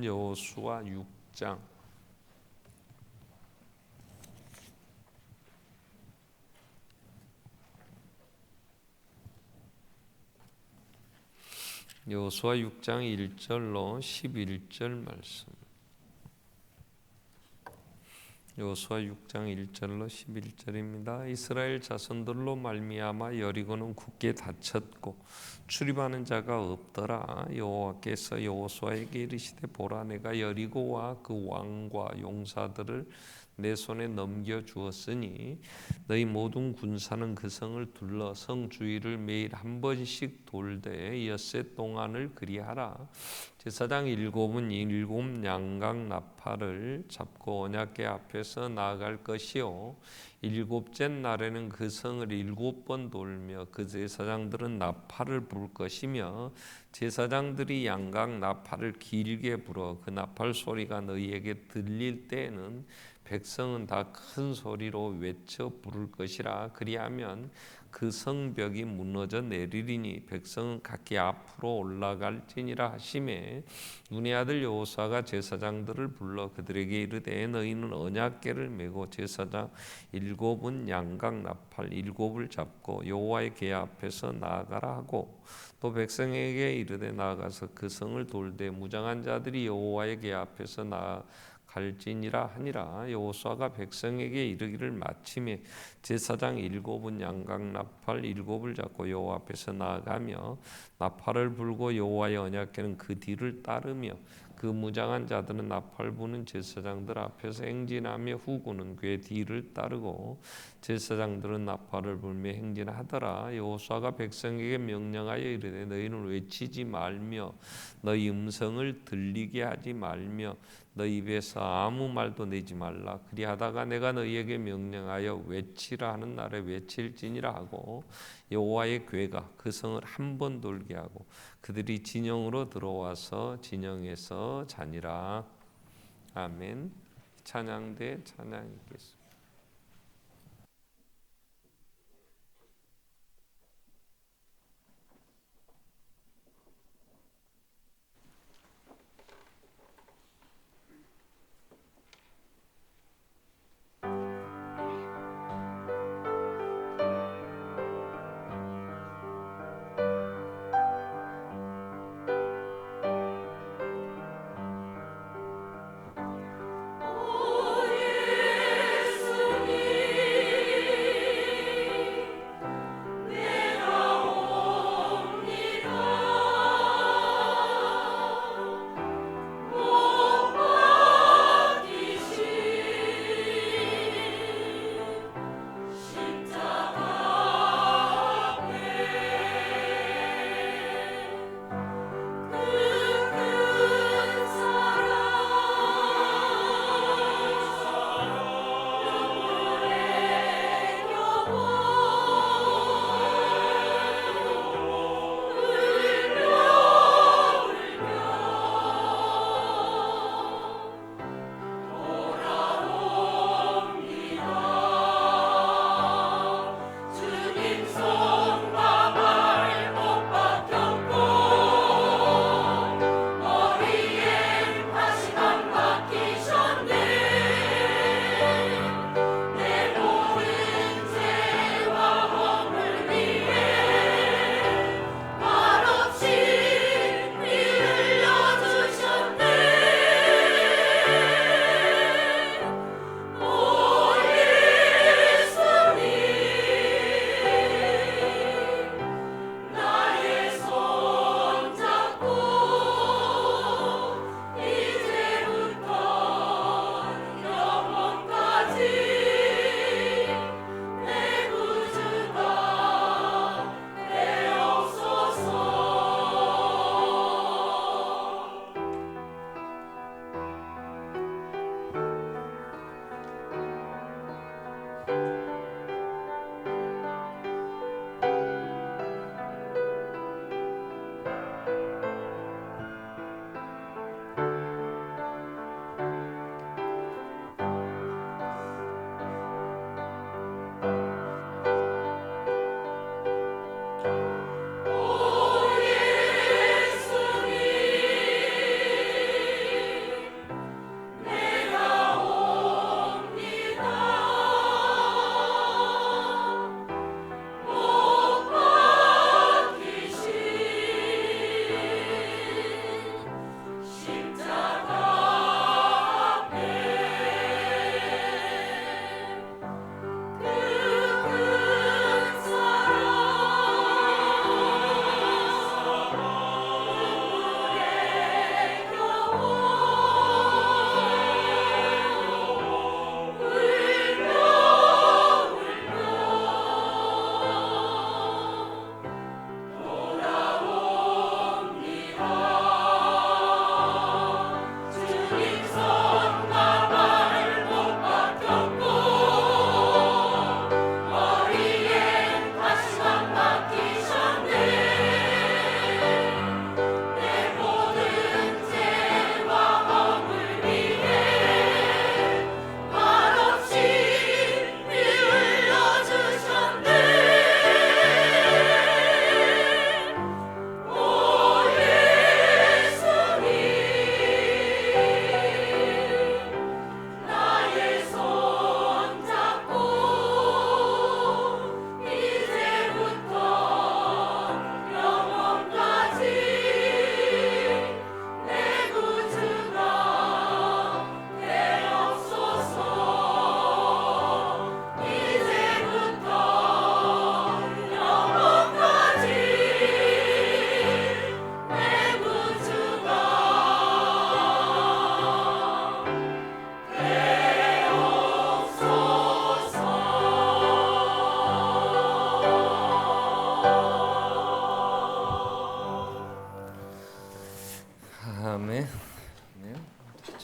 여호수아 6장. 여호수아 6장 1절로 11절 말씀. 여호수아 6장 1절로 11절입니다. 이스라엘 자손들로 말미암아 여리고는 굳게 닫혔고 출입하는 자가 없더라. 여호와께서 여호수아에게 이르시되 보라, 내가 여리고와 그 왕과 용사들을 내 손에 넘겨 주었으니 너희 모든 군사는 그 성을 둘러 성 주위를 매일 한 번씩 돌되 엿새 동안을 그리하라. 제사장 일곱은 일곱 양각 나팔을 잡고 언약궤 앞에서 나아갈 것이요, 일곱째 날에는 그 성을 7번 돌며 그 제사장들은 나팔을 불 것이며 제사장들이 양각 나팔을 길게 불어 그 나팔 소리가 너희에게 들릴 때에는 백성은 다 큰 소리로 외쳐 부를 것이라. 그리하면 그 성벽이 무너져 내리리니 백성은 각기 앞으로 올라갈지니라 하시매, 눈의 아들 여호수아가 제사장들을 불러 그들에게 이르되 너희는 언약궤를 메고 제사장 7은 양각 나팔 7을 잡고 여호와의 궤 앞에서 나아가라 하고, 또 백성에게 이르되 나아가서 그 성을 돌되 무장한 자들이 여호와의 궤 앞에서 갈지니라 하니라. 여호수아가 백성에게 이르기를 마침에 제사장 7은 양각 나팔 7을 잡고 여호와 앞에서 나아가며 나팔을 불고 여호와의 언약궤는 그 뒤를 따르며 그 무장한 자들은 나팔 부는 제사장들 앞에서 행진하며 후군은 궤 뒤를 따르고 제사장들은 나팔을 불며 행진하더라. 여호수아가 백성에게 명령하여 이르되 너희는 외치지 말며 너희 음성을 들리게 하지 말며 너희 입에서 아무 말도 내지 말라. 그리하다가 내가 너희에게 명령하여 외치라 하는 날에 외칠지니라 하고, 여호와의 궤가 그 성을 한 번 돌게 하고 그들이 진영으로 들어와서 진영에서 자니라. 아멘. 찬양대 찬양 있겠습니다.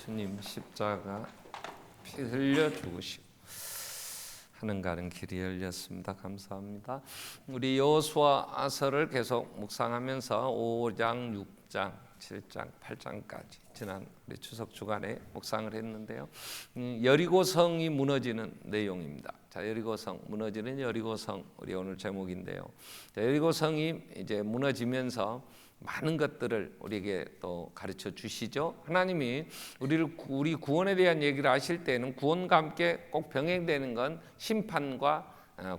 주님 십자가 피 흘려 죽으시고 하는 가는 길이 열렸습니다. 감사합니다. 우리 여호수아 아서를 계속 묵상하면서 5장, 6장, 7장, 8장까지 지난 우리 추석 주간에 묵상을 했는데요. 여리고성이 무너지는 내용입니다. 자, 여리고성, 무너지는 여리고성, 우리 오늘 제목인데요. 자, 여리고성이 이제 무너지면서 많은 것들을 우리에게 또 가르쳐 주시죠. 하나님이 우리 구원에 대한 얘기를 하실 때는 구원과 함께 꼭 병행되는 건 심판과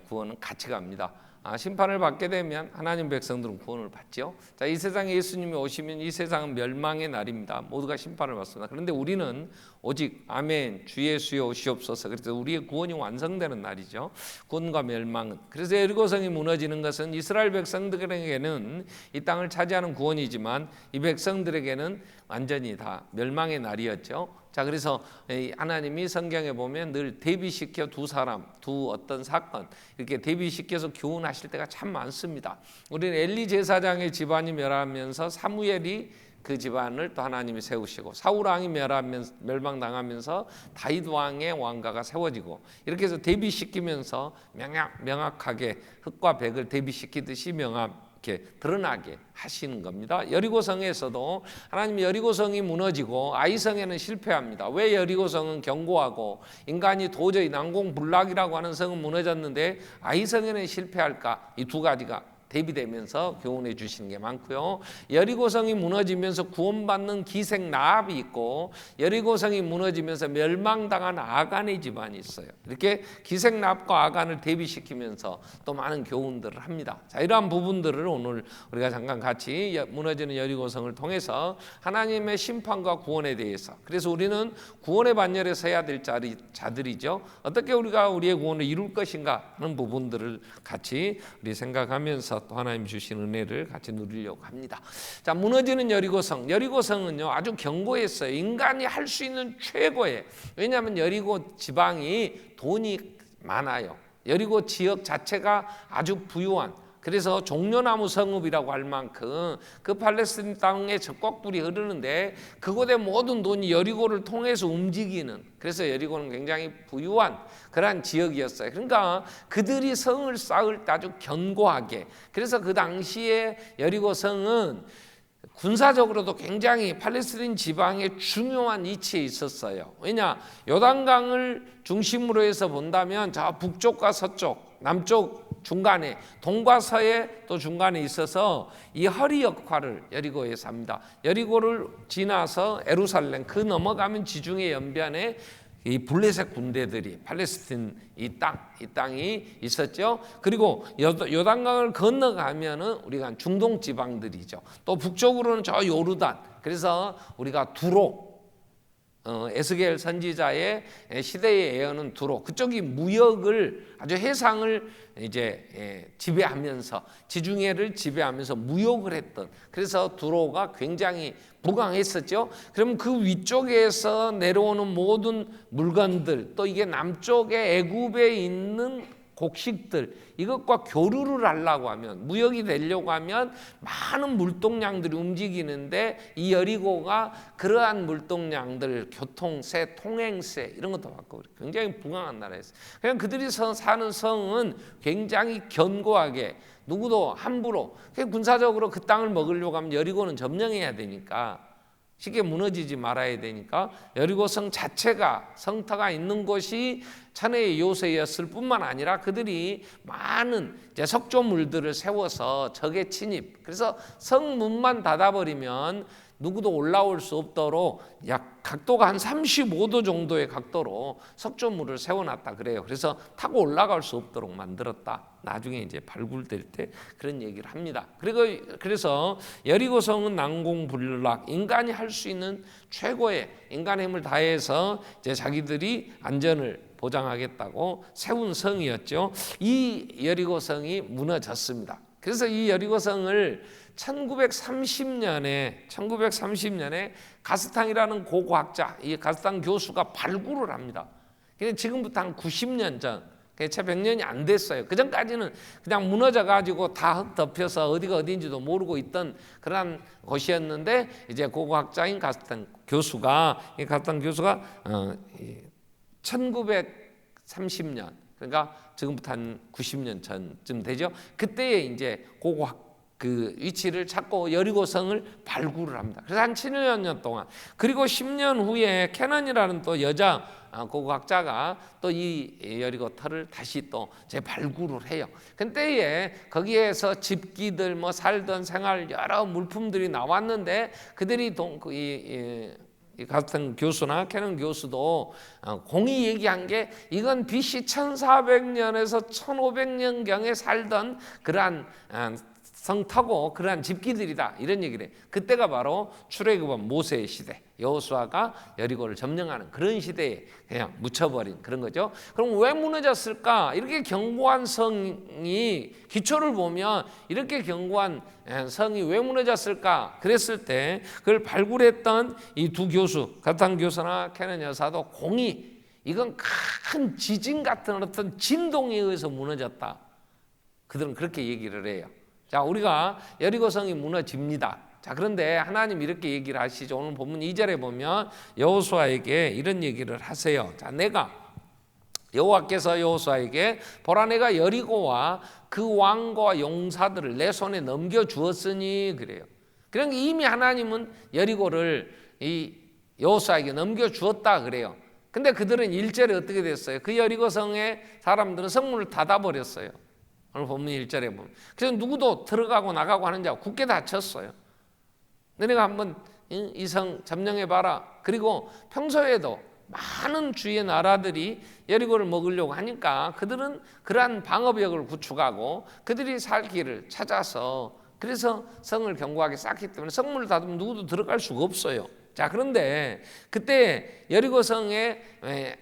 구원은 같이 갑니다. 심판을 받게 되면 하나님 백성들은 구원을 받죠. 자, 이 세상에 예수님이 오시면 이 세상은 멸망의 날입니다. 모두가 심판을 받습니다. 그런데 우리는 오직 아멘 주 예수여 오시옵소서. 그래서 우리의 구원이 완성되는 날이죠. 구원과 멸망은. 그래서 여리고성이 무너지는 것은 이스라엘 백성들에게는 이 땅을 차지하는 구원이지만 이 백성들에게는 완전히 다 멸망의 날이었죠. 자, 그래서 하나님이 성경에 보면 늘 대비시켜 두 사람, 두 어떤 사건 이렇게 대비시켜서 교훈하실 때가 참 많습니다. 우리는 엘리 제사장의 집안이 멸하면서 사무엘이 그 집안을 또 하나님이 세우시고 사울 왕이 멸망당하면서 다윗 왕의 왕가가 세워지고 이렇게 해서 대비시키면서 명확하게 흑과 백을 대비시키듯이 이렇게 드러나게 하시는 겁니다. 여리고성에서도 하나님이 여리고성이 무너지고 아이성에는 실패합니다. 왜 여리고성은 견고하고 인간이 도저히 난공불락이라고 하는 성은 무너졌는데 아이성에는 실패할까? 이 두 가지가 대비되면서 교훈해 주시는 게 많고요. 여리고성이 무너지면서 구원받는 기생 라합이 있고 여리고성이 무너지면서 멸망당한 아간의 집안이 있어요. 이렇게 기생 라합과 아간을 대비시키면서 또 많은 교훈들을 합니다. 자, 이러한 부분들을 오늘 우리가 잠깐 같이 무너지는 여리고성을 통해서 하나님의 심판과 구원에 대해서, 그래서 우리는 구원의 반열에 서야 될 자들이죠. 어떻게 우리가 우리의 구원을 이룰 것인가 하는 부분들을 같이 우리 생각하면서 또 하나님 주신 은혜를 같이 누리려고 합니다. 자, 무너지는 여리고성. 여리고성은요 아주 견고했어요. 인간이 할 수 있는 최고의, 왜냐하면 여리고 지방이 돈이 많아요. 여리고 지역 자체가 아주 부유한, 그래서 종려나무 성읍이라고 할 만큼 그 팔레스타인 땅에 적곡불이 흐르는데 그곳의 모든 돈이 여리고를 통해서 움직이는, 그래서 여리고는 굉장히 부유한 그러한 지역이었어요. 그러니까 그들이 성을 쌓을 때 아주 견고하게, 그래서 그 당시에 여리고 성은 군사적으로도 굉장히 팔레스타인 지방의 중요한 위치에 있었어요. 왜냐, 요단강을 중심으로 해서 본다면 저 북쪽과 서쪽, 남쪽 중간에, 동과 서에 또 중간에 있어서 이 허리 역할을 여리고에서 합니다. 여리고를 지나서 예루살렘, 그 넘어가면 지중해 연변에 이 블레셋 군대들이 팔레스틴 이 땅이 있었죠. 그리고 요단강을 건너가면은 우리가 중동 지방들이죠. 또 북쪽으로는 저 요르단, 그래서 우리가 두로, 에스겔 선지자의 시대의 예언은 두로, 그쪽이 무역을 아주 해상을 이제 지배하면서, 지중해를 지배하면서 무역을 했던, 그래서 두로가 굉장히 부강했었죠. 그럼 그 위쪽에서 내려오는 모든 물건들, 또 이게 남쪽에 애굽에 있는 곡식들, 이것과 교류를 하려고 하면, 무역이 되려고 하면 많은 물동량들이 움직이는데 이 여리고가 그러한 물동량들, 교통세, 통행세 이런 것도 받고 굉장히 부강한 나라였어요. 그냥 그들이 사는 성은 굉장히 견고하게, 누구도 함부로, 군사적으로 그 땅을 먹으려고 하면 여리고는 점령해야 되니까, 쉽게 무너지지 말아야 되니까 여리고성 자체가, 성터가 있는 곳이 천혜의 요새였을 뿐만 아니라 그들이 많은 이제 석조물들을 세워서 적의 침입, 그래서 성문만 닫아버리면 누구도 올라올 수 없도록 약 각도가 한 35도 정도의 각도로 석조물을 세워놨다 그래요. 그래서 타고 올라갈 수 없도록 만들었다. 나중에 이제 발굴될 때 그런 얘기를 합니다. 그래서 여리고성은 난공불락, 인간이 할 수 있는 최고의 인간의 힘을 다해서 이제 자기들이 안전을 보장하겠다고 세운 성이었죠. 이 여리고성이 무너졌습니다. 그래서 이 여리고성을 1930년에 가스탕이라는 고고학자, 이 가스탕 교수가 발굴을 합니다. 지금부터 한 90년 전, 채 100년이 안 됐어요. 그 전까지는 그냥 무너져가지고 다 흙 덮여서 어디가 어디인지도 모르고 있던 그런 곳이었는데 이제 고고학자인 가스탄 교수가 1930년 그러니까 지금부터 한 90년 전쯤 되죠. 그때에 이제 고고학 그 위치를 찾고 여리고성을 발굴을 합니다. 그래서 한 7년 동안 그리고 10년 후에 캐넌이라는 또 여자 고고학자가 또 이 여리고 터를 다시 또 재발굴을 해요. 그때에 거기에서 집기들 뭐 살던 생활 여러 물품들이 나왔는데 그들이 이 같은 교수나 캐넌 교수도 공이 얘기한 게 이건 BC 1400년에서 1500년경에 살던 그러한 성타고 그러한 집기들이다 이런 얘기를 해요. 그때가 바로 출애굽한 모세의 시대, 여호수아가 여리고를 점령하는 그런 시대에 그냥 묻혀버린 그런 거죠. 그럼 왜 무너졌을까? 이렇게 견고한 성이 기초를 보면 이렇게 견고한 성이 왜 무너졌을까? 그랬을 때 그걸 발굴했던 이 두 교수, 가탄 교수나 캐넌 여사도 공이 이건 큰 지진 같은 어떤 진동에 의해서 무너졌다. 그들은 그렇게 얘기를 해요. 자, 우리가 여리고성이 무너집니다. 자, 그런데 하나님 이렇게 얘기를 하시죠. 오늘 본문 2절에 보면 여호수아에게 이런 얘기를 하세요. 자, 여호와께서 여호수아에게 보라 내가 여리고와 그 왕과 용사들을 내 손에 넘겨 주었으니 그래요. 그러니까 이미 하나님은 여리고를 이 여호수아에게 넘겨 주었다 그래요. 근데 그들은 1절에 어떻게 됐어요? 그 여리고성의 사람들은 성문을 닫아 버렸어요. 오늘 본문 1절에 보면. 그래서 누구도 들어가고 나가고 하는 자가 굳게 닫혔어요. 너네가 한번 이 성 점령해봐라. 그리고 평소에도 많은 주의 나라들이 여리고를 먹으려고 하니까 그들은 그러한 방어벽을 구축하고 그들이 살 길을 찾아서 그래서 성을 견고하게 쌓기 때문에 성문을 닫으면 누구도 들어갈 수가 없어요. 자, 그런데 그때 여리고성에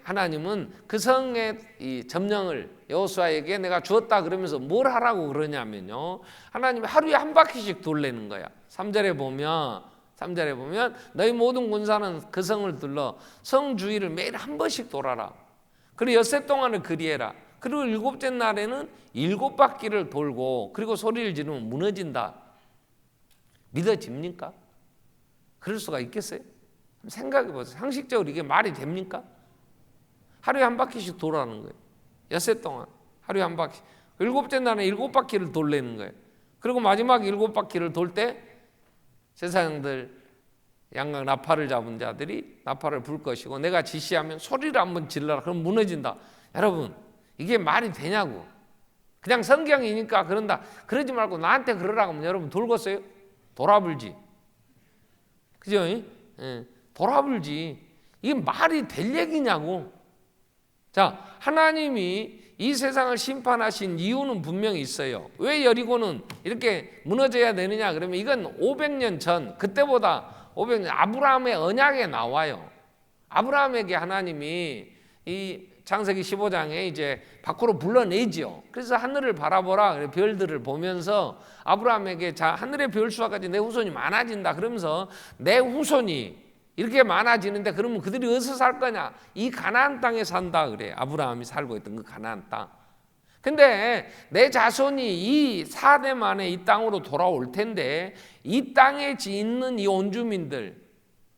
하나님은 그 성의 이 점령을 여호수아에게 내가 주었다 그러면서 뭘 하라고 그러냐면요, 하나님이 하루에 한 바퀴씩 돌리는 거야. 3절에 보면 너희 모든 군사는 그 성을 둘러 성 주위를 매일 한 번씩 돌아라. 그리고 엿새 동안을 그리해라. 그리고 7째 날에는 7바퀴를 돌고 그리고 소리를 지르면 무너진다. 믿어집니까? 그럴 수가 있겠어요? 생각해 보세요. 상식적으로 이게 말이 됩니까? 하루에 한 바퀴씩 돌아가는 거예요. 엿새 동안 하루에 한 바퀴. 7째 날에 7바퀴를 돌리는 거예요. 그리고 마지막 7바퀴를 돌 때 세상들 양각 나팔을 잡은 자들이 나팔을 불 것이고 내가 지시하면 소리를 한번 질러라. 그럼 무너진다. 여러분, 이게 말이 되냐고. 그냥 성경이니까 그런다. 그러지 말고 나한테 그러라고 하면 여러분 돌겠어요? 돌아불지. 그죠? 돌아불지. 이게 말이 될 얘기냐고. 자, 하나님이 이 세상을 심판하신 이유는 분명히 있어요. 왜 여리고는 이렇게 무너져야 되느냐 그러면 이건 500년 전, 그때보다 500년 아브라함의 언약에 나와요. 아브라함에게 하나님이 이 창세기 15장에 이제 밖으로 불러내지요. 그래서 하늘을 바라보라, 별들을 보면서 아브라함에게 자, 하늘의 별 수와 같이 내 후손이 많아진다. 그러면서 내 후손이 이렇게 많아지는데 그러면 그들이 어디서 살 거냐? 이 가나안 땅에 산다 그래. 아브라함이 살고 있던 그 가나안 땅. 근데 내 자손이 이 4대 만에 이 땅으로 돌아올 텐데 이 땅에 있는 이 온주민들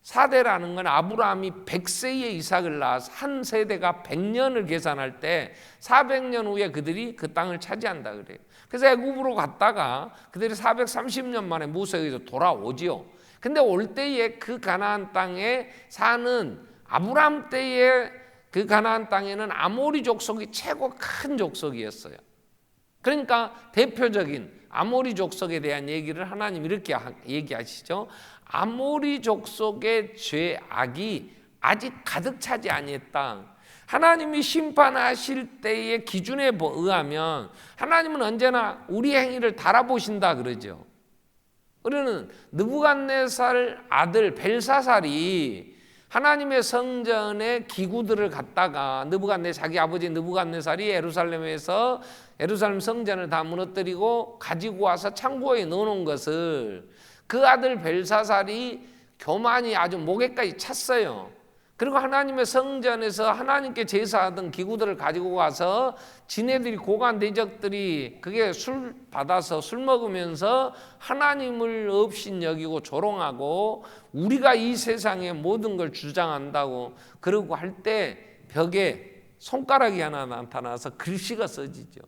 4대라는 건 아브라함이 100세에 이삭을 낳아서 한 세대가 100년을 계산할 때 400년 후에 그들이 그 땅을 차지한다 그래요. 그래서 애굽으로 갔다가 그들이 430년 만에 모세에 의해서 돌아오지요. 근데 올 때에 그 가나안 땅에 사는 아브라함 때의 그 가나안 땅에는 아모리 족속이 최고 큰 족속이었어요. 그러니까 대표적인 아모리 족속에 대한 얘기를 하나님 이렇게 얘기하시죠. 아모리 족속의 죄악이 아직 가득 차지 아니했다. 하나님이 심판하실 때의 기준에 의하면 하나님은 언제나 우리 행위를 달아보신다 그러죠. 우리는 느부갓네살 아들 벨사살이 하나님의 성전의 기구들을 갖다가 자기 아버지 느부갓네살이 예루살렘에서 예루살렘 성전을 다 무너뜨리고 가지고 와서 창고에 넣어놓은 것을 그 아들 벨사살이 교만이 아주 목에까지 찼어요. 그리고 하나님의 성전에서 하나님께 제사하던 기구들을 가지고 가서 지네들이 고관 대적들이 그게 술 받아서 술 먹으면서 하나님을 없인 여기고 조롱하고 우리가 이 세상의 모든 걸 주장한다고 그러고 할 때 벽에 손가락이 하나 나타나서 글씨가 써지죠.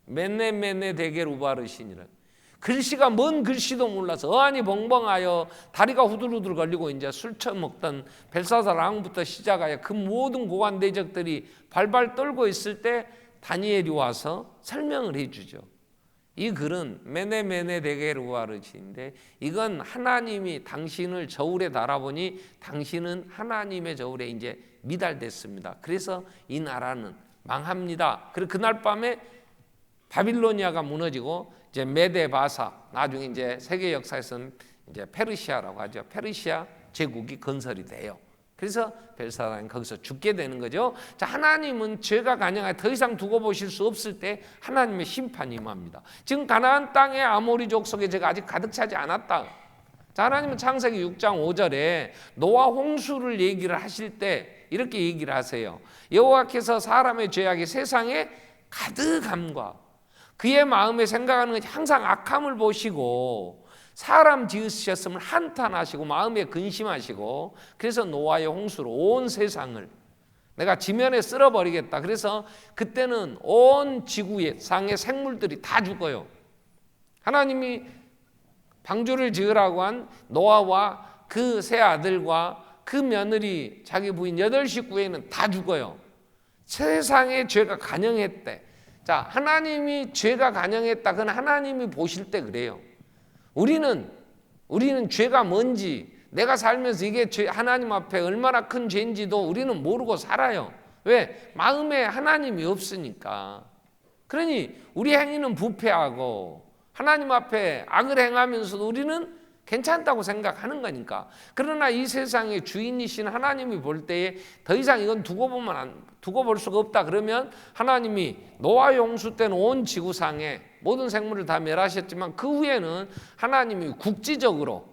맨네 대겔 우바르신이라. 글씨가 뭔 글씨도 몰라서 어안이 벙벙하여 다리가 후들후들 걸리고 이제 술 처먹던 벨사살 왕부터 시작하여 그 모든 고관 대적들이 발발 떨고 있을 때 다니엘이 와서 설명을 해주죠. 이 글은 메네 데겔 우바르신인데 이건 하나님이 당신을 저울에 달아보니 당신은 하나님의 저울에 이제 미달됐습니다. 그래서 이 나라는 망합니다. 그리고 그날 밤에 바빌로니아가 무너지고 이제 메데바사, 나중에 이제 세계 역사에서는 이제 페르시아라고 하죠. 페르시아 제국이 건설이 돼요. 그래서 벨사살이 거기서 죽게 되는 거죠. 자, 하나님은 죄가 간영하여 더 이상 두고 보실 수 없을 때 하나님의 심판이 임합니다. 지금 가나안 땅에 아모리족 속에 죄가 아직 가득 차지 않았다. 자, 하나님은 창세기 6장 5절에 노아 홍수를 얘기를 하실 때 이렇게 얘기를 하세요. 여호와께서 사람의 죄악이 세상에 가득함과 그의 마음에 생각하는 것이 항상 악함을 보시고 사람 지으셨음을 한탄하시고 마음에 근심하시고 그래서 노아의 홍수로 온 세상을 내가 지면에 쓸어버리겠다. 그래서 그때는 온 지구의 상의 생물들이 다 죽어요. 하나님이 방주를 지으라고 한 노아와 그 세 아들과 그 며느리 자기 부인 8식구에는 다 죽어요. 세상에 죄가 간영했대. 자, 하나님이 죄가 간영했다. 그건 하나님이 보실 때 그래요. 우리는 죄가 뭔지 내가 살면서 이게 하나님 앞에 얼마나 큰 죄인지도 우리는 모르고 살아요. 왜? 마음에 하나님이 없으니까. 그러니 우리 행위는 부패하고 하나님 앞에 악을 행하면서도 우리는 괜찮다고 생각하는 거니까. 그러나 이 세상의 주인이신 하나님이 볼 때에 더 이상 이건 두고 볼 수가 없다. 그러면 하나님이 노아의 홍수 때는 온 지구상에 모든 생물을 다 멸하셨지만 그 후에는 하나님이 국지적으로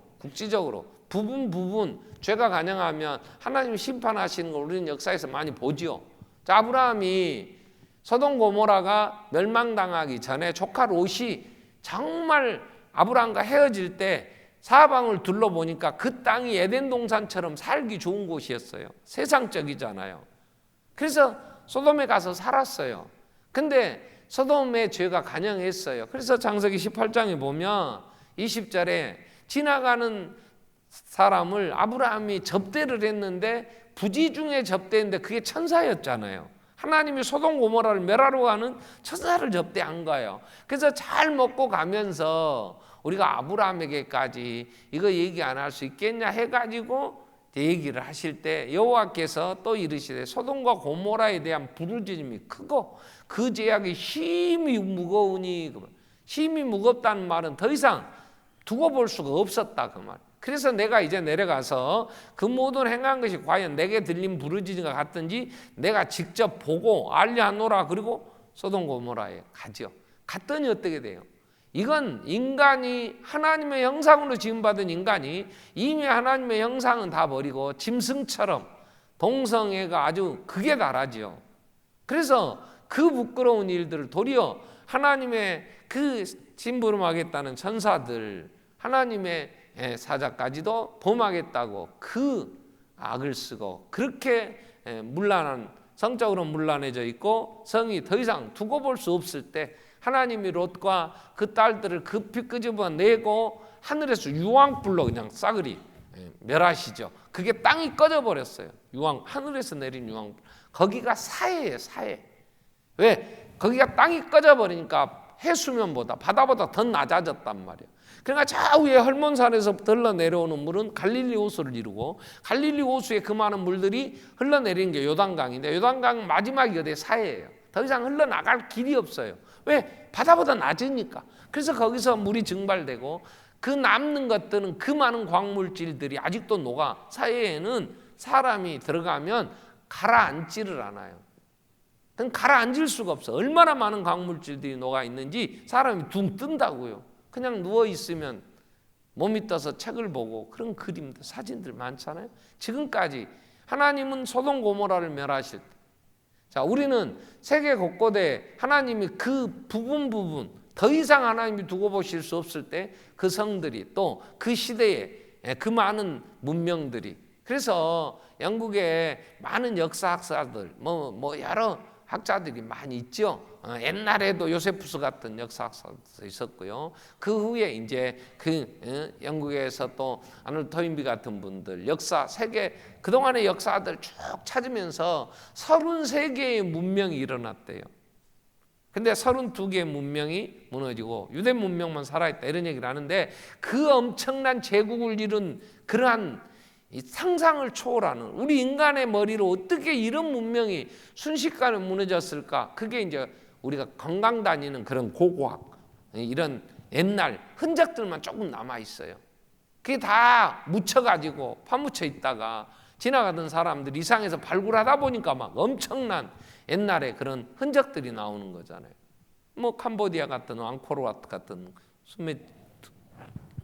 부분 죄가 간영하면 하나님이 심판하시는 걸 우리는 역사에서 많이 보지요. 자, 아브라함이 소돔 고모라가 멸망당하기 전에 조카 롯이 정말 아브라함과 헤어질 때 사방을 둘러보니까 그 땅이 에덴 동산처럼 살기 좋은 곳이었어요. 세상적이잖아요. 그래서 소돔에 가서 살았어요. 근데 소돔의 죄가 간영했어요. 그래서 창세기 18장에 보면 20절에 지나가는 사람을 아브라함이 접대를 했는데 부지 중에 접대했는데 그게 천사였잖아요. 하나님이 소돔 고모라를 멸하러 가는 천사를 접대한 거예요. 그래서 잘 먹고 가면서 우리가 아브라함에게까지 이거 얘기 안 할 수 있겠냐 해가지고 얘기를 하실 때 여호와께서 또 이르시되 소돔과 고모라에 대한 부르짖음이 크고 그 죄악이 힘이 무거우니, 힘이 무겁다는 말은 더 이상 두고 볼 수가 없었다 그 말. 그래서 내가 이제 내려가서 그 모든 행한 것이 과연 내게 들린 부르짖음과 같든지 내가 직접 보고 알려하노라. 그리고 소돔 고모라에 가죠. 갔더니 어떻게 돼요? 이건 인간이 하나님의 형상으로 지음받은 인간이 이미 하나님의 형상은 다 버리고 짐승처럼 동성애가 아주 극에 달하죠. 그래서 그 부끄러운 일들을 도리어 하나님의 그 심부름하겠다는 천사들, 하나님의 사자까지도 범하겠다고 그 악을 쓰고 그렇게 성적으로 문란해져 있고 성이 더 이상 두고 볼 수 없을 때 하나님이 롯과 그 딸들을 급히 끄집어내고 하늘에서 유황불로 그냥 싸그리 멸하시죠. 그게 땅이 꺼져버렸어요. 하늘에서 내린 유황불. 거기가 사해예요, 사해. 왜? 거기가 땅이 꺼져버리니까 해수면보다 바다보다 더 낮아졌단 말이에요. 그러니까 저 위에 헐몬산에서 흘러내려오는 물은 갈릴리 호수를 이루고 갈릴리 호수에 그 많은 물들이 흘러내리는 게 요단강인데 요단강 마지막이 어디에 사해예요. 더 이상 흘러나갈 길이 없어요. 왜? 바다보다 낮으니까. 그래서 거기서 물이 증발되고 그 남는 것들은 그 많은 광물질들이 아직도 녹아. 사해에는 사람이 들어가면 가라앉지를 않아요. 가라앉을 수가 없어. 얼마나 많은 광물질들이 녹아 있는지 사람이 둥 뜬다고요. 그냥 누워 있으면 몸이 떠서 책을 보고 그런 그림들, 사진들 많잖아요. 지금까지 하나님은 소돔 고모라를 멸하실 때, 자, 우리는 세계 곳곳에 하나님이 그 부분 더 이상 하나님이 두고 보실 수 없을 때 그 성들이 또 그 시대에 그 많은 문명들이, 그래서 영국에 많은 역사학자들 뭐 여러 학자들이 많이 있죠. 옛날에도 요세푸스 같은 역사학자도 있었고요. 그 후에 이제 영국에서 또 아놀드 토인비 같은 분들, 역사 세계 그동안의 역사들 쭉 찾으면서 33개의 문명이 일어났대요. 근데 32개의 문명이 무너지고 유대 문명만 살아있다, 이런 얘기를 하는데, 그 엄청난 제국을 이룬 그러한 이 상상을 초월하는, 우리 인간의 머리로 어떻게 이런 문명이 순식간에 무너졌을까? 그게 이제 우리가 관광 다니는 그런 고고학, 이런 옛날 흔적들만 조금 남아 있어요. 그게 다 묻혀가지고 파묻혀 있다가 지나가던 사람들이 이상해서 발굴하다 보니까 막 엄청난 옛날에 그런 흔적들이 나오는 거잖아요. 뭐 캄보디아 같은 앙코르와트 같은 수메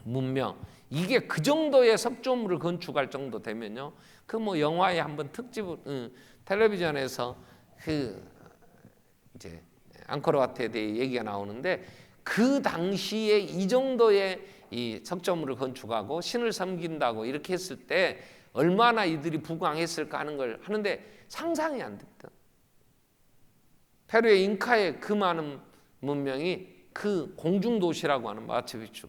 문명, 이게 그 정도의 석조물을 건축할 정도 되면요, 그 뭐 영화에 한번 특집을 텔레비전에서 이제 앙코르와트에 대해 얘기가 나오는데, 그 당시에 이 정도의 이 석조물을 건축하고 신을 섬긴다고 이렇게 했을 때 얼마나 이들이 부강했을까 하는 걸 하는데 상상이 안 됐던, 페루의 잉카의 그 많은 문명이 그 공중도시라고 하는 마추픽추,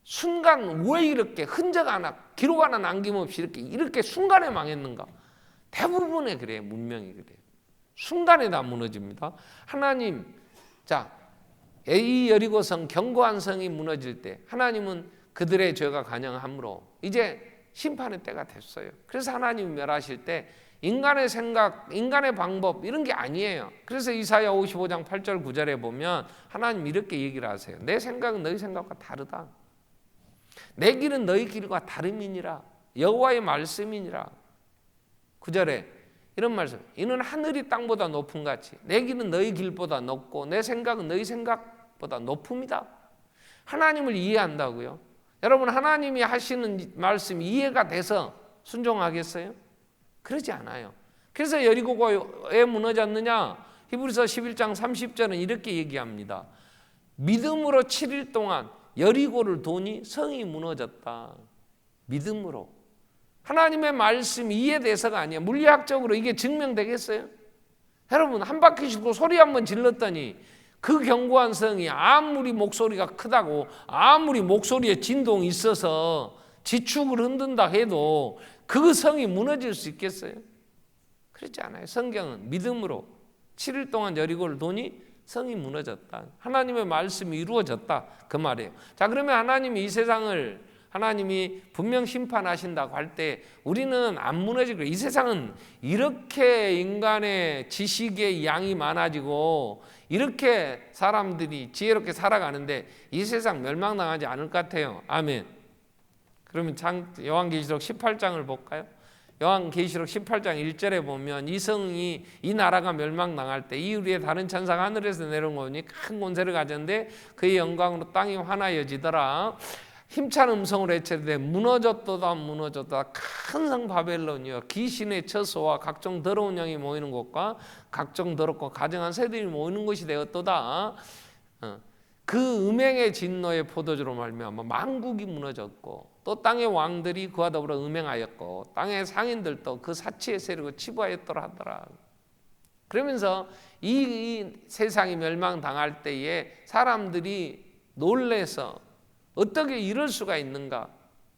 순간 왜 이렇게 흔적 하나, 기록 하나 남김없이 이렇게 순간에 망했는가? 대부분의 그래요. 문명이 그래요. 순간에 다 무너집니다. 하나님, 자, 이 여리고성 견고한 성이 무너질 때 하나님은 그들의 죄가 간영함으로 이제 심판의 때가 됐어요. 그래서 하나님이 멸하실 때 인간의 생각, 인간의 방법 이런 게 아니에요. 그래서 이사야 55장 8절 9절에 보면 하나님 이렇게 얘기를 하세요. 내 생각은 너희 생각과 다르다. 내 길은 너희 길과 다름이니라. 여호와의 말씀이니라. 9절에 이런 말씀, 이는 하늘이 땅보다 높음 같이 내 길은 너희 길보다 높고 내 생각은 너희 생각보다 높음이다. 하나님을 이해한다고요? 여러분, 하나님이 하시는 말씀이 이해가 돼서 순종하겠어요? 그러지 않아요. 그래서 여리고가 왜 무너졌느냐? 히브리서 11장 30절은 이렇게 얘기합니다. 믿음으로 7일 동안 여리고를 도니 성이 무너졌다. 믿음으로. 하나님의 말씀이 이해돼서가 아니에요. 물리학적으로 이게 증명되겠어요? 여러분, 한 바퀴 싣고 소리 한번 질렀더니 그 견고한 성이 아무리 목소리가 크다고, 아무리 목소리에 진동이 있어서 지축을 흔든다 해도 그 성이 무너질 수 있겠어요? 그렇지 않아요. 성경은 믿음으로 7일 동안 여리고를 도니 성이 무너졌다. 하나님의 말씀이 이루어졌다. 그 말이에요. 자, 그러면 하나님이 이 세상을 하나님이 분명 심판하신다고 할 때 우리는 안 무너지고, 이 세상은 이렇게 인간의 지식의 양이 많아지고 이렇게 사람들이 지혜롭게 살아가는데 이 세상 멸망당하지 않을 것 같아요. 아멘. 그러면 요한계시록 18장을 볼까요? 요한계시록 18장 1절에 보면 이 성이, 이 나라가 멸망당할 때 이 위에 다른 천사가 하늘에서 내려온 거니 큰 권세를 가졌는데 그의 영광으로 땅이 환하여지더라. 힘찬 음성으로 외치되 무너졌도다 무너졌다. 큰 성 바벨론이여, 귀신의 처소와 각종 더러운 영이 모이는 곳과 각종 더럽고 가증한 새들이 모이는 곳이 되었도다. 그 음행의 진노의 포도주로 말미암아 만국이 무너졌고 또 땅의 왕들이 그와 더불어 음행하였고 땅의 상인들도 그 사치의 세력을 치부하였더라 하더라. 그러면서 이 세상이 멸망당할 때에 사람들이 놀래서 어떻게 이럴 수가 있는가?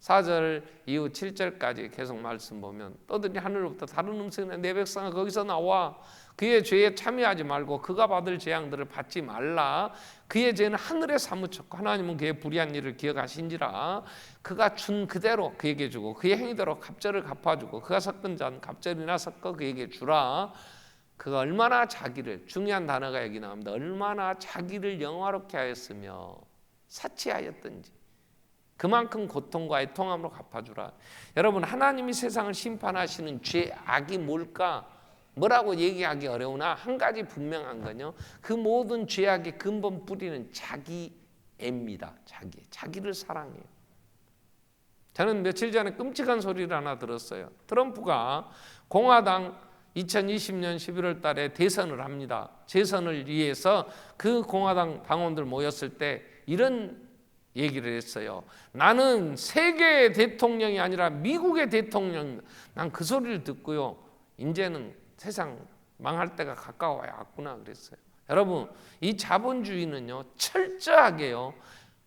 4절 이후 7절까지 계속 말씀 보면 떠들이 하늘로부터 다른 음성이 내 백성아 거기서 나와 그의 죄에 참여하지 말고 그가 받을 재앙들을 받지 말라. 그의 죄는 하늘에 사무쳤고 하나님은 그의 불의한 일을 기억하신지라. 그가 준 그대로 그에게 주고 그의 행위대로 갑절을 갚아주고 그가 섞은 잔 갑절이나 섞어 그에게 주라. 그가 얼마나 자기를, 중요한 단어가 여기 나옵니다. 얼마나 자기를 영화롭게 하였으며 사치하였든지 그만큼 고통과 애통함으로 갚아주라. 여러분, 하나님이 세상을 심판하시는 죄, 악이 뭘까? 뭐라고 얘기하기 어려우나 한 가지 분명한 건요, 그 모든 죄악의 근본 뿌리는 자기애입니다. 자기를 사랑해요. 저는 며칠 전에 끔찍한 소리를 하나 들었어요. 트럼프가 공화당 2020년 11월 달에 대선을 합니다. 재선을 위해서 그 공화당 당원들 모였을 때 이런 얘기를 했어요. 나는 세계의 대통령이 아니라 미국의 대통령. 난 그 소리를 듣고요, 이제는 세상 망할 때가 가까워 왔구나 그랬어요. 여러분, 이 자본주의는요, 철저하게요,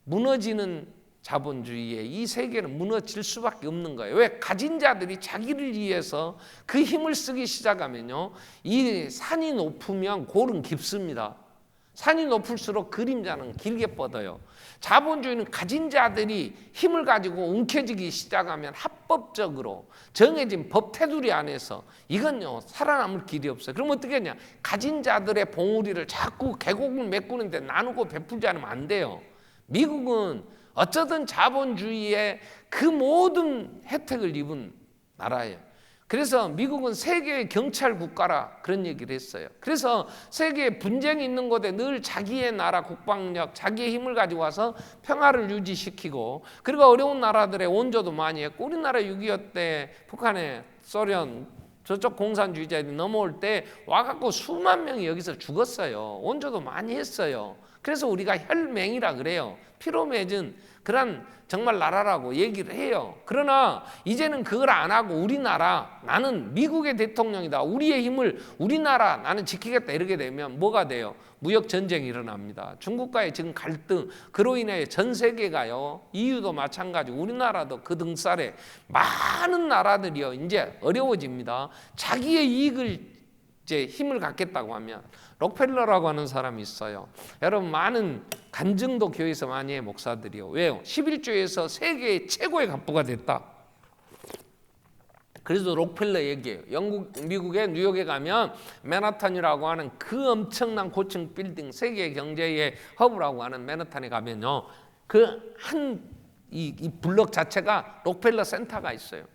무너지는 자본주의에 이 세계는 무너질 수밖에 없는 거예요. 왜? 가진 자들이 자기를 위해서 그 힘을 쓰기 시작하면요, 이 산이 높으면 골은 깊습니다. 산이 높을수록 그림자는 길게 뻗어요. 자본주의는 가진 자들이 힘을 가지고 움켜쥐기 시작하면 합법적으로 정해진 법 테두리 안에서 이건요, 살아남을 길이 없어요. 그럼 어떻게 하냐? 가진 자들의 봉우리를 자꾸 계곡을 메꾸는데 나누고 베풀지 않으면 안 돼요. 미국은 어쩌든 자본주의의 그 모든 혜택을 입은 나라예요. 그래서 미국은 세계의 경찰 국가라 그런 얘기를 했어요. 그래서 세계에 분쟁이 있는 곳에 늘 자기의 나라 국방력, 자기의 힘을 가지고 와서 평화를 유지시키고, 그리고 어려운 나라들의 원조도 많이 했고, 우리나라 6.25 때 북한에 소련 저쪽 공산주의자들이 넘어올 때 와갖고 수만 명이 여기서 죽었어요. 원조도 많이 했어요. 그래서 우리가 혈맹이라 그래요. 피로 맺은 그런 정말 나라라고 얘기를 해요. 그러나 이제는 그걸 안 하고 우리나라, 나는 미국의 대통령이다, 우리의 힘을 우리나라 나는 지키겠다 이렇게 되면 뭐가 돼요? 무역 전쟁이 일어납니다. 중국과의 지금 갈등, 그로 인해 전 세계가요, EU도 마찬가지고 우리나라도 그 등살에 많은 나라들이요 이제 어려워집니다. 자기의 이익을 이제 힘을 갖겠다고 하면, 록펠러라고 하는 사람이 있어요. 여러분, 많은 간증도 교회에서 많이 해, 목사들이요. 왜요? 11조에서 세계의 최고의 갑부가 됐다. 그래서 록펠러 얘기해요. 미국의 뉴욕에 가면 맨하탄이라고 하는 그 엄청난 고층 빌딩, 세계 경제의 허브라고 하는 맨하탄에 가면요, 그 이 블럭 자체가 록펠러 센터가 있어요.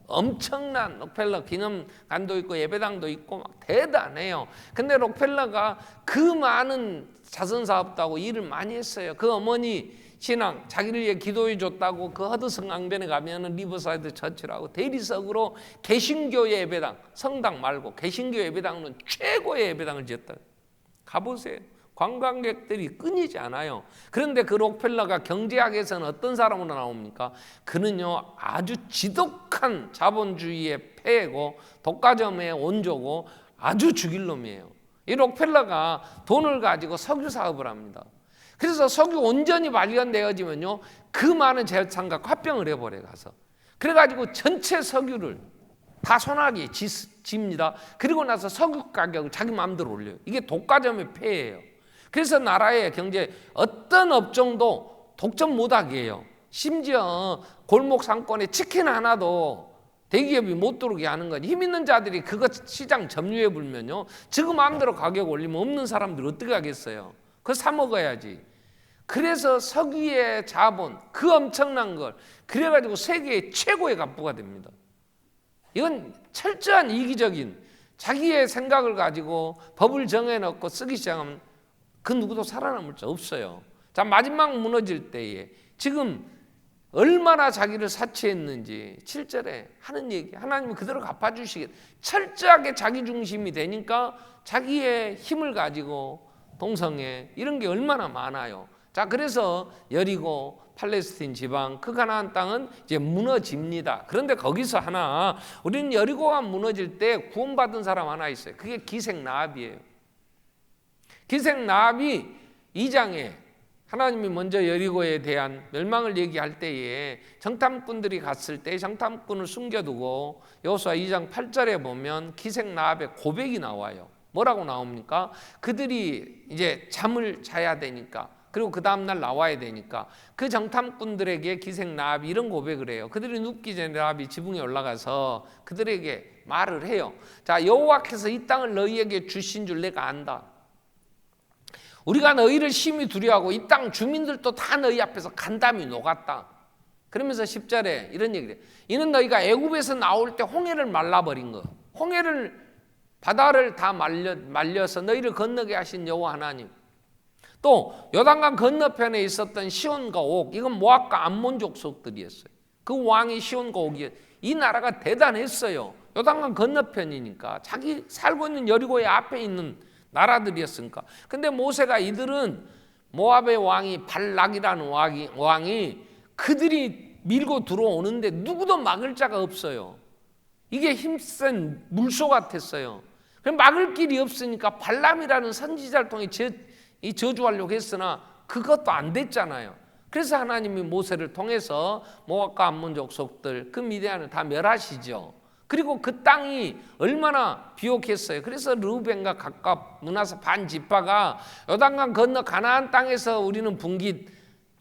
엄청난 록펠러 기념관도 있고 예배당도 있고 막 대단해요. 근데 록펠러가 그 많은 자선사업도 하고 일을 많이 했어요. 그 어머니 신앙, 자기를 위해 기도해 줬다고 그 허드슨 강변에 가면은 리버사이드 처치라고 대리석으로 개신교 예배당, 성당 말고 개신교 예배당은 최고의 예배당을 지었다. 가보세요. 관광객들이 끊이지 않아요. 그런데 그 록펠러가 경제학에서는 어떤 사람으로 나옵니까? 그는요, 아주 지독한 자본주의의 폐해고 독과점의 원조고 아주 죽일 놈이에요. 이 록펠러가 돈을 가지고 석유 사업을 합니다. 그래서 석유 온전히 발견되어지면요, 그 많은 재산과 합병을 해버려 가서. 그래가지고 전체 석유를 다 손아귀에 집니다. 그리고 나서 석유 가격을 자기 마음대로 올려요. 이게 독과점의 폐해예요. 그래서 나라의 경제 어떤 업종도 독점 못하게 해요. 심지어 골목 상권에 치킨 하나도 대기업이 못 들어오게 하는 건, 힘 있는 자들이 그거 시장 점유해 불면요, 지금 마음대로 가격 올리면 없는 사람들 어떻게 하겠어요? 그거 사 먹어야지. 그래서 석유의 자본, 그 엄청난 걸, 그래가지고 세계의 최고의 갑부가 됩니다. 이건 철저한 이기적인 자기의 생각을 가지고 법을 정해놓고 쓰기 시작하면 그 누구도 살아남을 수 없어요. 자, 마지막 무너질 때에 지금 얼마나 자기를 사치했는지 7절에 하는 얘기, 하나님은 그대로 갚아주시겠다. 철저하게 자기 중심이 되니까 자기의 힘을 가지고 동성애 이런 게 얼마나 많아요. 자, 그래서 여리고 팔레스틴 지방 그 가나안 땅은 이제 무너집니다. 그런데 거기서 하나, 우리는 여리고가 무너질 때 구원받은 사람 하나 있어요. 그게 기생라합이에요. 기생라합이 2장에 하나님이 먼저 여리고에 대한 멸망을 얘기할 때에 정탐꾼들이 갔을 때 정탐꾼을 숨겨두고 여호수아 2장 8절에 보면 기생라합의 고백이 나와요. 뭐라고 나옵니까? 그들이 이제 잠을 자야 되니까, 그리고 그 다음날 나와야 되니까 그 정탐꾼들에게 기생라합이 이런 고백을 해요. 그들이 눕기 전에 라합이 지붕에 올라가서 그들에게 말을 해요. 자, 여호와께서 이 땅을 너희에게 주신 줄 내가 안다. 우리가 너희를 심히 두려워하고 이 땅 주민들도 다 너희 앞에서 간담이 녹았다. 그러면서 10절에 이런 얘기를 해요. 이는 너희가 애굽에서 나올 때 홍해를 말라버린 거, 홍해를, 바다를 다 말려서 너희를 건너게 하신 여호와 하나님, 또 요단강 건너편에 있었던 시온과 옥, 이건 모압과 암몬 족속들이었어요. 그 왕이 시온과 오기에 이 나라가 대단했어요. 요단강 건너편이니까 자기 살고 있는 여리고의 앞에 있는 나라들이었으니까. 근데 모세가 이들은 모압의 왕이 발락이라는 왕이 그들이 밀고 들어오는데 누구도 막을 자가 없어요. 이게 힘센 물소 같았어요. 그럼 막을 길이 없으니까 발람이라는 선지자를 통해 저주하려고 했으나 그것도 안 됐잖아요. 그래서 하나님이 모세를 통해서 모압과 암몬 족속들 그 미디안을 다 멸하시죠. 그리고 그 땅이 얼마나 비옥했어요. 그래서 르우벤과 갓과 므낫세 반 지파가 요단강 건너 가나안 땅에서 우리는 분깃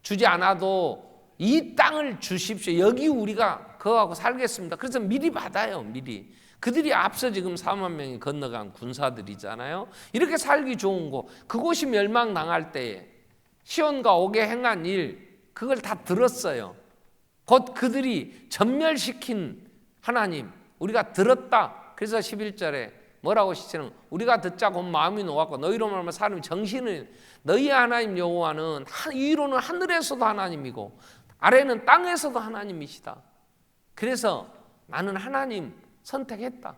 주지 않아도 이 땅을 주십시오. 여기 우리가 거하고 살겠습니다. 그래서 미리 받아요. 미리. 그들이 앞서 지금 4만 명이 건너간 군사들이잖아요. 이렇게 살기 좋은 곳, 그곳이 멸망당할 때에 시온과 옥에 행한 일, 그걸 다 들었어요. 곧 그들이 전멸시킨 하나님, 우리가 들었다. 그래서 11절에 뭐라고 시치는, 우리가 듣자 곧 마음이 놓았고 너희로 말하면 사람이 정신을, 너희 하나님 여호와는 위로는 하늘에서도 하나님이고 아래는 땅에서도 하나님이시다. 그래서 나는 하나님 선택했다.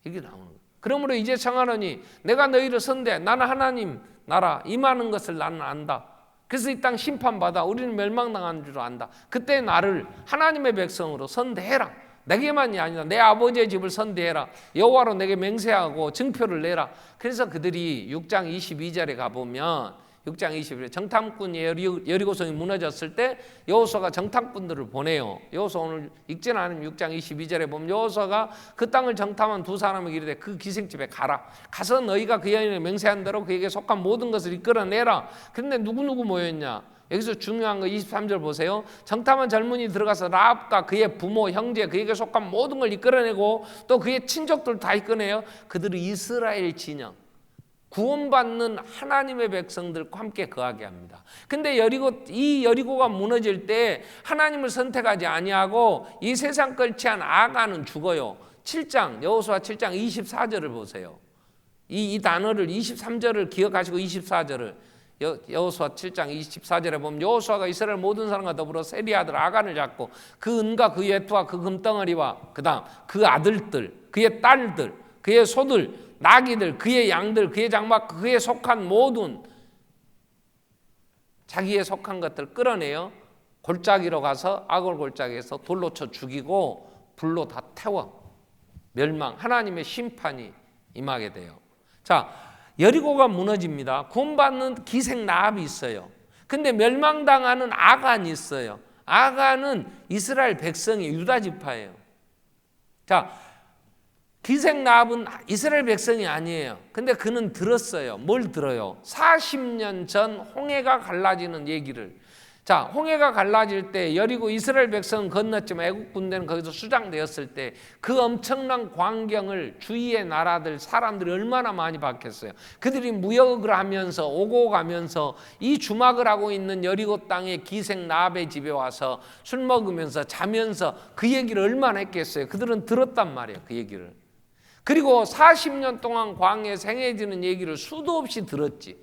이게 나오는 거예요. 그러므로 이제 청하노니 내가 너희를 선대, 나는 하나님 나라 임하는 것을 나는 안다. 그래서 이 땅 심판받아 우리는 멸망당하는 줄 안다. 그때 나를 하나님의 백성으로 선대해라. 내게만이 아니라 내 아버지의 집을 선대해라. 여호와로 내게 맹세하고 증표를 내라. 그래서 그들이 6장 22절에 가보면 6장 21절 정탐꾼이 여리고성이 무너졌을 때 여호수아가 정탐꾼들을 보내요. 여호수아 오늘 읽지는 않으면 6장 22절에 보면 여호수아가 그 땅을 정탐한 두 사람에게 이르되 그 기생집에 가라. 가서 너희가 그 여인에게 맹세한 대로 그에게 속한 모든 것을 이끌어내라. 그런데 누구누구 모였냐? 여기서 중요한 거 23절 보세요. 정탐한 젊은이 들어가서 라합과 그의 부모, 형제, 그에게 속한 모든 걸 이끌어내고 또 그의 친족들 다 이끌어내요. 그들은 이스라엘 진영, 구원받는 하나님의 백성들과 함께 거하게 합니다. 근데 이 여리고가 무너질 때 하나님을 선택하지 아니하고 이 세상 걸치한 아가는 죽어요. 7장 여호수아 7장 24절을 보세요. 이 단어를 23절을 기억하시고 24절을 여호수아 7장 24절에 보면 여호수아가 이스라엘 모든 사람과 더불어 세리 아들 아간을 잡고 그 은과 그 외투와 그 금덩어리와 그다음 그 아들들, 그의 딸들, 그의 소들, 나귀들, 그의 양들, 그의 장막, 그에 속한 모든 자기에 속한 것들 끌어내요. 골짜기로 가서 아골 골짜기에서 돌로 쳐 죽이고 불로 다 태워 멸망, 하나님의 심판이 임하게 돼요. 자, 여리고가 무너집니다. 구원받는 기생 라합이 있어요. 근데 멸망당하는 아간이 있어요. 아간은 이스라엘 백성이 유다 지파예요. 자, 기생 라합은 이스라엘 백성이 아니에요. 근데 그는 들었어요. 뭘 들어요? 40년 전 홍해가 갈라지는 얘기를. 자, 홍해가 갈라질 때 여리고 이스라엘 백성은 건넜지만 애국 군대는 거기서 수장되었을 때 그 엄청난 광경을 주위의 나라들 사람들이 얼마나 많이 봤겠어요. 그들이 무역을 하면서 오고 가면서 이 주막을 하고 있는 여리고 땅의 기생 라합의 집에 와서 술 먹으면서 자면서 그 얘기를 얼마나 했겠어요. 그들은 들었단 말이에요. 그 얘기를. 그리고 40년 동안 광야에서 행해지는 얘기를 수도 없이 들었지.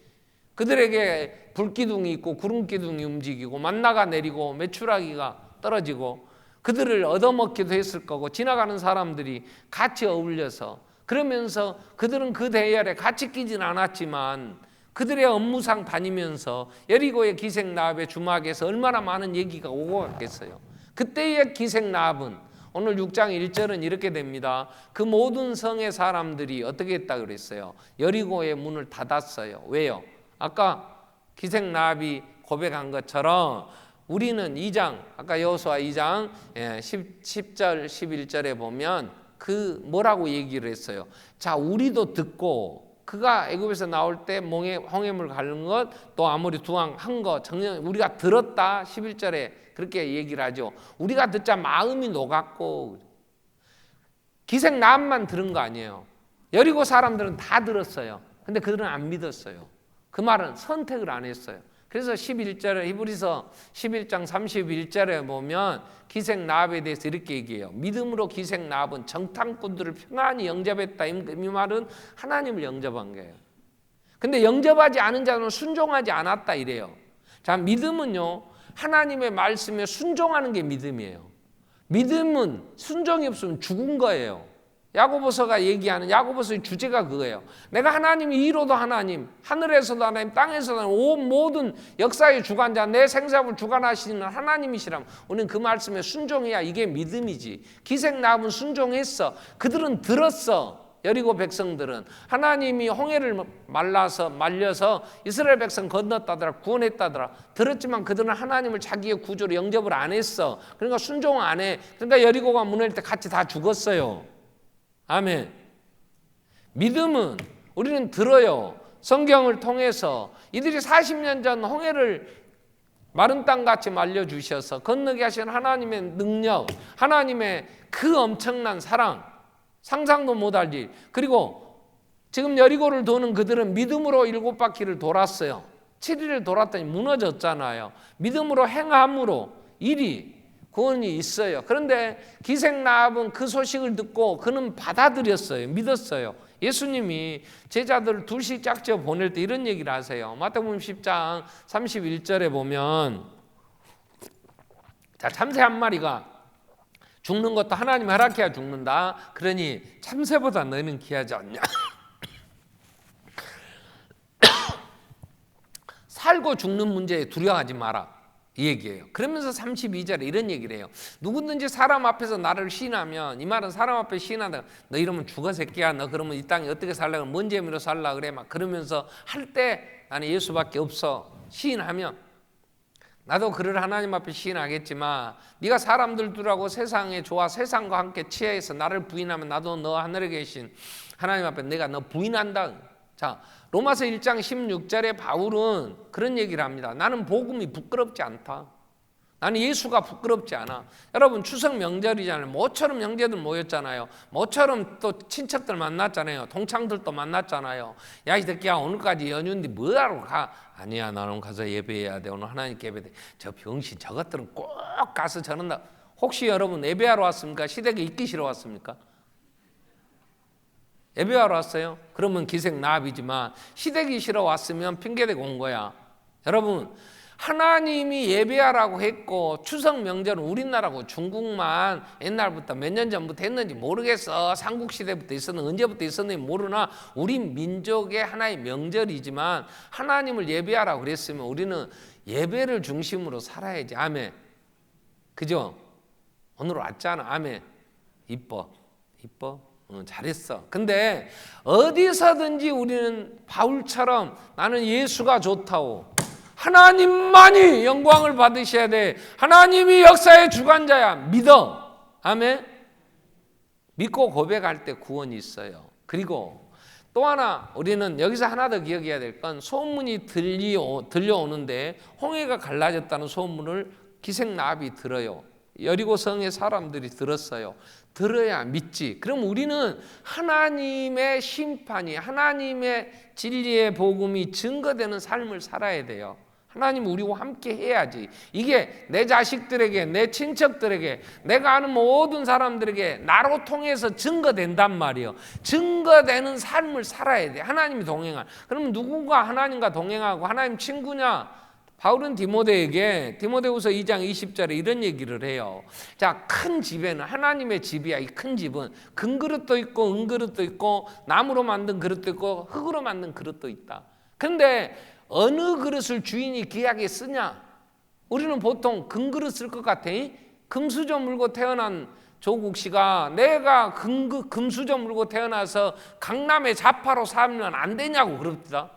그들에게 불기둥이 있고 구름기둥이 움직이고 만나가 내리고 메추라기가 떨어지고 그들을 얻어먹기도 했을 거고 지나가는 사람들이 같이 어울려서 그러면서 그들은 그 대열에 같이 끼진 않았지만 그들의 업무상 다니면서 여리고의 기생 라합의 주막에서 얼마나 많은 얘기가 오고 갔겠어요. 그때의 기생 라합은 오늘 6장 1절은 이렇게 됩니다. 그 모든 성의 사람들이 어떻게 했다 그랬어요? 여리고의 문을 닫았어요. 왜요? 아까 기생 라합이 고백한 것처럼 우리는 2장, 아까 여호수아 2장 10절 11절에 보면 그 뭐라고 얘기를 했어요? 자, 우리도 듣고 그가 애굽에서 나올 때 홍해물 가는 것, 또 아모리 두왕 한 것, 우리가 들었다. 11절에 그렇게 얘기를 하죠. 우리가 듣자 마음이 녹았고. 기생 라합만 들은 거 아니에요. 여리고 사람들은 다 들었어요. 근데 그들은 안 믿었어요. 그 말은 선택을 안 했어요. 그래서 11절에 히브리서 11장 31절에 보면 기생 라합에 대해서 이렇게 얘기해요. 믿음으로 기생 라합은 정탐꾼들을 평안히 영접했다. 이 말은 하나님을 영접한 거예요. 근데 영접하지 않은 자는 순종하지 않았다 이래요. 자, 믿음은요, 하나님의 말씀에 순종하는 게 믿음이에요. 믿음은 순종이 없으면 죽은 거예요. 야고보서가 얘기하는 야고보서의 주제가 그거예요. 내가 하나님이 이로도 하나님, 하늘에서도 하나님, 땅에서도 하나님, 온 모든 역사의 주관자, 내 생사를 주관하시는 하나님이시라면 우리는 그 말씀에 순종해야 이게 믿음이지. 기생나합은 순종했어. 그들은 들었어. 여리고 백성들은 하나님이 홍해를 말려서 이스라엘 백성 건넜다더라, 구원했다더라. 들었지만 그들은 하나님을 자기의 구조로 영접을 안 했어. 그러니까 순종 안 해. 그러니까 여리고가 무너질 때 같이 다 죽었어요. 아멘. 믿음은 우리는 들어요. 성경을 통해서 이들이 40년 전 홍해를 마른 땅같이 말려주셔서 건너게 하신 하나님의 능력, 하나님의 그 엄청난 사랑, 상상도 못할 일. 그리고 지금 여리고를 도는 그들은 믿음으로 7바퀴를 돌았어요. 7일을 돌았더니 무너졌잖아요. 믿음으로 행함으로 일이 구원이 있어요. 그런데 기생나합은 그 소식을 듣고 그는 받아들였어요. 믿었어요. 예수님이 제자들을 둘씩 짝지어 보낼 때 이런 얘기를 하세요. 마태복음 10장 31절에 보면 자, 참새 한 마리가 죽는 것도 하나님 허락해야 죽는다. 그러니 참새보다 너희는 귀하지 않냐. 살고 죽는 문제에 두려워하지 마라. 이 얘기예요. 그러면서 32절에 이런 얘기를 해요. 누구든지 사람 앞에서 나를 시인하면, 이 말은 사람 앞에 시인하다 너 이러면 죽어 새끼야. 너 그러면 이 땅에 어떻게 살려고 뭔 재미로 살라 그래. 막 그러면서 할 때 나는 예수밖에 없어. 시인하면 나도 그를 하나님 앞에 시인하겠지만 네가 사람들들하고 세상에 좋아 세상과 함께 취해서 나를 부인하면 나도 너 하늘에 계신 하나님 앞에 내가 너 부인한다. 자, 로마서 1장 16절에 바울은 그런 얘기를 합니다. 나는 복음이 부끄럽지 않다. 나는 예수가 부끄럽지 않아. 여러분 추석 명절이잖아요. 모처럼 형제들 모였잖아요. 모처럼 또 친척들 만났잖아요. 동창들도 만났잖아요. 야, 이 새끼야 오늘까지 연휴인데 뭐하러 가? 아니야, 나는 가서 예배해야 돼. 오늘 하나님께 예배돼. 저 병신 저것들은 꼭 가서 저는 혹시 여러분 예배하러 왔습니까? 시댁에 있기시러 왔습니까? 예배하러 왔어요? 그러면 기생나합이지만 시댁이 싫어 왔으면 핑계대고 온 거야. 여러분 하나님이 예배하라고 했고 추석 명절은 우리나라고 중국만 옛날부터 몇 년 전부터 했는지 모르겠어. 삼국시대부터 있었는지 언제부터 있었는지 모르나 우리 민족의 하나의 명절이지만 하나님을 예배하라고 그랬으면 우리는 예배를 중심으로 살아야지. 아멘. 그죠? 오늘 왔잖아. 아멘. 이뻐. 잘했어. 근데 어디서든지 우리는 바울처럼 나는 예수가 좋다고 하나님만이 영광을 받으셔야 돼. 하나님이 역사의 주관자야. 믿어. 아멘. 믿고 고백할 때 구원이 있어요. 그리고 또 하나 우리는 여기서 하나 더 기억해야 될 건 소문이 들려오는데 홍해가 갈라졌다는 소문을 기생나합이 들어요. 여리고 성의 사람들이 들었어요. 들어야 믿지. 그럼 우리는 하나님의 심판이 하나님의 진리의 복음이 증거되는 삶을 살아야 돼요. 하나님 우리와 함께 해야지. 이게 내 자식들에게 내 친척들에게 내가 아는 모든 사람들에게 나로 통해서 증거된단 말이에요. 증거되는 삶을 살아야 돼. 하나님이 동행할. 그러면 누군가 하나님과 동행하고 하나님 친구냐? 바울은 디모데에게 디모데후서 2장 20절에 이런 얘기를 해요. 자, 큰 집에는 하나님의 집이야. 이 큰 집은 금그릇도 있고 은그릇도 있고 나무로 만든 그릇도 있고 흙으로 만든 그릇도 있다. 그런데 어느 그릇을 주인이 귀하게 쓰냐? 우리는 보통 금그릇 쓸 것 같아. 금수저 물고 태어난 조국 씨가 내가 금수저 물고 태어나서 강남의 자파로 살면 안 되냐고 그럽니다.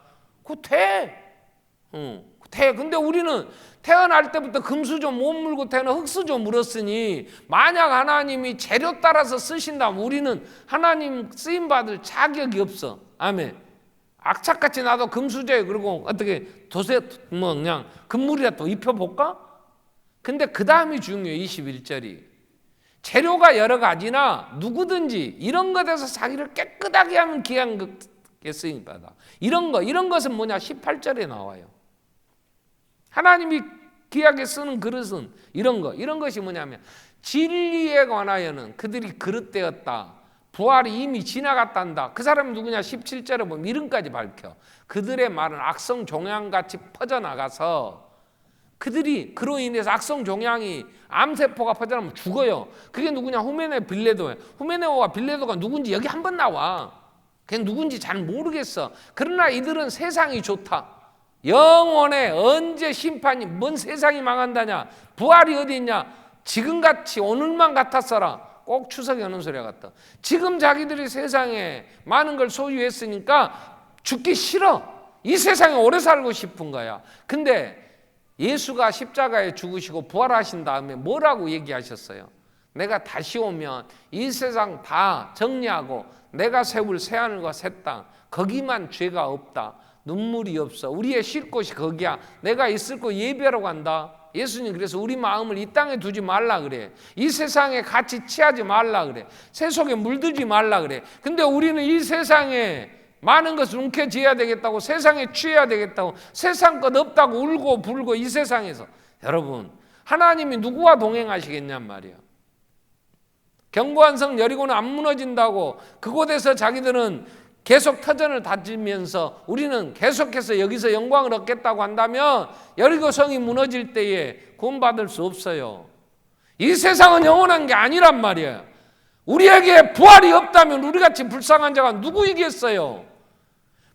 그거 돼. 근데 우리는 태어날 때부터 금수저 못 물고 태어나 흙수저 물었으니 만약 하나님이 재료 따라서 쓰신다면 우리는 하나님 쓰임받을 자격이 없어. 아멘. 악착같이 나도 금수저에 그러고 어떻게 도세 뭐 그냥 금물이라도 입혀볼까? 근데 그 다음이 중요해. 21절이 재료가 여러 가지나 누구든지 이런 것에서 자기를 깨끗하게 하면 귀한 것에 쓰임받아. 이런 것은 뭐냐? 18절에 나와요. 하나님이 귀하게 쓰는 그릇은 이런 것이 뭐냐면 진리에 관하여는 그들이 그릇되었다. 부활이 이미 지나갔단다. 그 사람이 누구냐? 17절에 보면 이름까지 밝혀. 그들의 말은 악성 종양같이 퍼져나가서 그들이 그로 인해서 악성 종양이 암세포가 퍼져나면 죽어요. 그게 누구냐? 후메네 빌레도예요. 후메네오와 빌레도가 누군지 여기 한번 나와. 그냥 누군지 잘 모르겠어. 그러나 이들은 세상이 좋다. 영원에 언제 심판이, 뭔 세상이 망한다냐? 부활이 어디 있냐? 지금같이 오늘만 같았어라. 꼭 추석에 하는 소리가 같다. 지금 자기들이 세상에 많은 걸 소유했으니까 죽기 싫어. 이 세상에 오래 살고 싶은 거야. 근데 예수가 십자가에 죽으시고 부활하신 다음에 뭐라고 얘기하셨어요? 내가 다시 오면 이 세상 다 정리하고 내가 세울 새하늘과 새 땅, 거기만 죄가 없다. 눈물이 없어. 우리의 쉴 곳이 거기야. 내가 있을 곳 예배하러 간다. 예수님 그래서 우리 마음을 이 땅에 두지 말라 그래. 이 세상에 같이 취하지 말라 그래. 세속에 물들지 말라 그래. 근데 우리는 이 세상에 많은 것을 움켜쥐어야 되겠다고, 세상에 취해야 되겠다고, 세상 것 없다고 울고 불고 이 세상에서. 여러분, 하나님이 누구와 동행하시겠냔 말이야. 견고한 성 여리고는 안 무너진다고 그곳에서 자기들은 계속 터전을 다지면서 우리는 계속해서 여기서 영광을 얻겠다고 한다면 여리고 성이 무너질 때에 구원받을 수 없어요. 이 세상은 영원한 게 아니란 말이에요. 우리에게 부활이 없다면 우리같이 불쌍한 자가 누구이겠어요?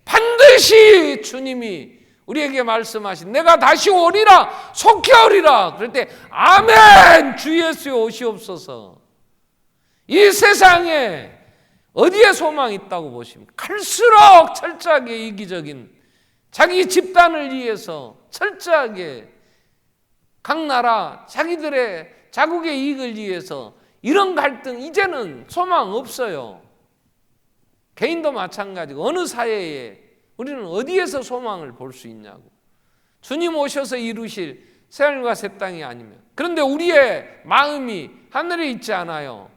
반드시 주님이 우리에게 말씀하신 내가 다시 오리라, 속히 오리라. 그럴 때 아멘, 주 예수여 오시옵소서. 이 세상에 어디에 소망이 있다고 보십니까? 갈수록 철저하게 이기적인 자기 집단을 위해서 철저하게 각 나라 자기들의 자국의 이익을 위해서 이런 갈등 이제는 소망 없어요. 개인도 마찬가지고 어느 사회에 우리는 어디에서 소망을 볼 수 있냐고. 주님 오셔서 이루실 새하늘과 새 땅이 아니면. 그런데 우리의 마음이 하늘에 있지 않아요.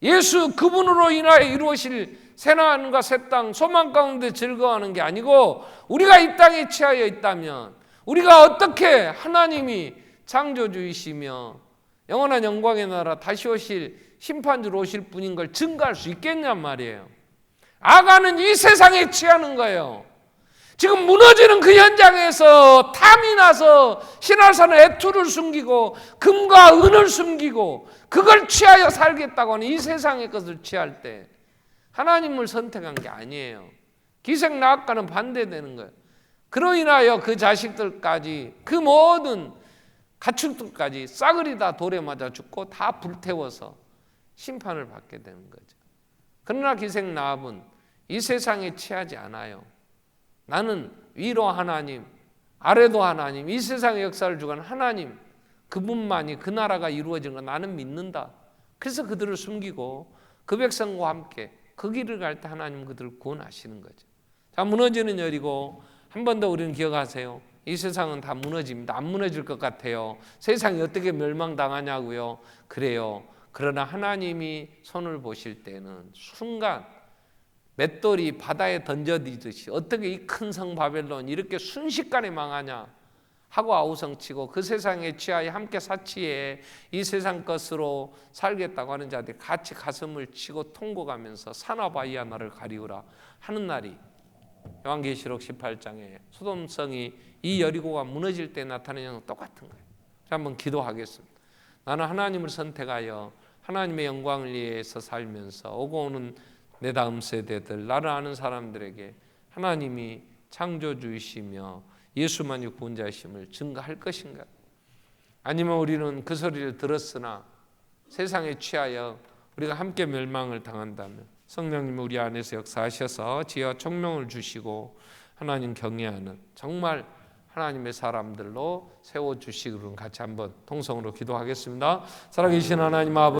예수 그분으로 인하여 이루어질 새하늘과 새 땅 소망 가운데 즐거워하는 게 아니고 우리가 이 땅에 취하여 있다면 우리가 어떻게 하나님이 창조주이시며 영원한 영광의 나라 다시 오실 심판주로 오실 분인 걸 증거할 수 있겠냔 말이에요. 아가는 이 세상에 취하는 거예요. 지금 무너지는 그 현장에서 탐이 나서 신화산의 애투를 숨기고 금과 은을 숨기고 그걸 취하여 살겠다고 하는 이 세상의 것을 취할 때 하나님을 선택한 게 아니에요. 기생나학과는 반대되는 거예요. 그로 인하여 그 자식들까지 그 모든 가축들까지 싸그리 다 돌에 맞아 죽고 다 불태워서 심판을 받게 되는 거죠. 그러나 기생나합은 이 세상에 취하지 않아요. 나는 위로 하나님, 아래도 하나님, 이 세상의 역사를 주관 하나님, 그분만이 그 나라가 이루어지는 거 나는 믿는다. 그래서 그들을 숨기고 그 백성과 함께 그 길을 갈 때 하나님 그들을 구원하시는 거죠. 자, 무너지는 여리고 한 번 더 우리는 기억하세요. 이 세상은 다 무너집니다. 안 무너질 것 같아요. 세상이 어떻게 멸망당하냐고요. 그래요. 그러나 하나님이 손을 보실 때는 순간 맷돌이 바다에 던져지듯이 어떻게 이 큰 성 바벨론 이렇게 순식간에 망하냐 하고 아우성치고 그 세상에 취하여 함께 사치해 이 세상 것으로 살겠다고 하는 자들이 같이 가슴을 치고 통곡하면서 사나바이야 나를 가리우라 하는 날이 요한계시록 18장에 소돔성이 이 여리고가 무너질 때 나타나는 영상 똑같은 거예요. 한번 기도하겠습니다. 나는 하나님을 선택하여 하나님의 영광을 위해서 살면서 오고 오는 내 다음 세대들, 나를 아는 사람들에게 하나님이 창조주이시며 예수만이 구원자이심을 증거할 것인가? 아니면 우리는 그 소리를 들었으나 세상에 취하여 우리가 함께 멸망을 당한다면 성령님이 우리 안에서 역사하셔서 지혜와 총명을 주시고 하나님 경외하는 정말 하나님의 사람들로 세워주시기를 같이 한번 통성으로 기도하겠습니다. 살아계신 하나님 아버지,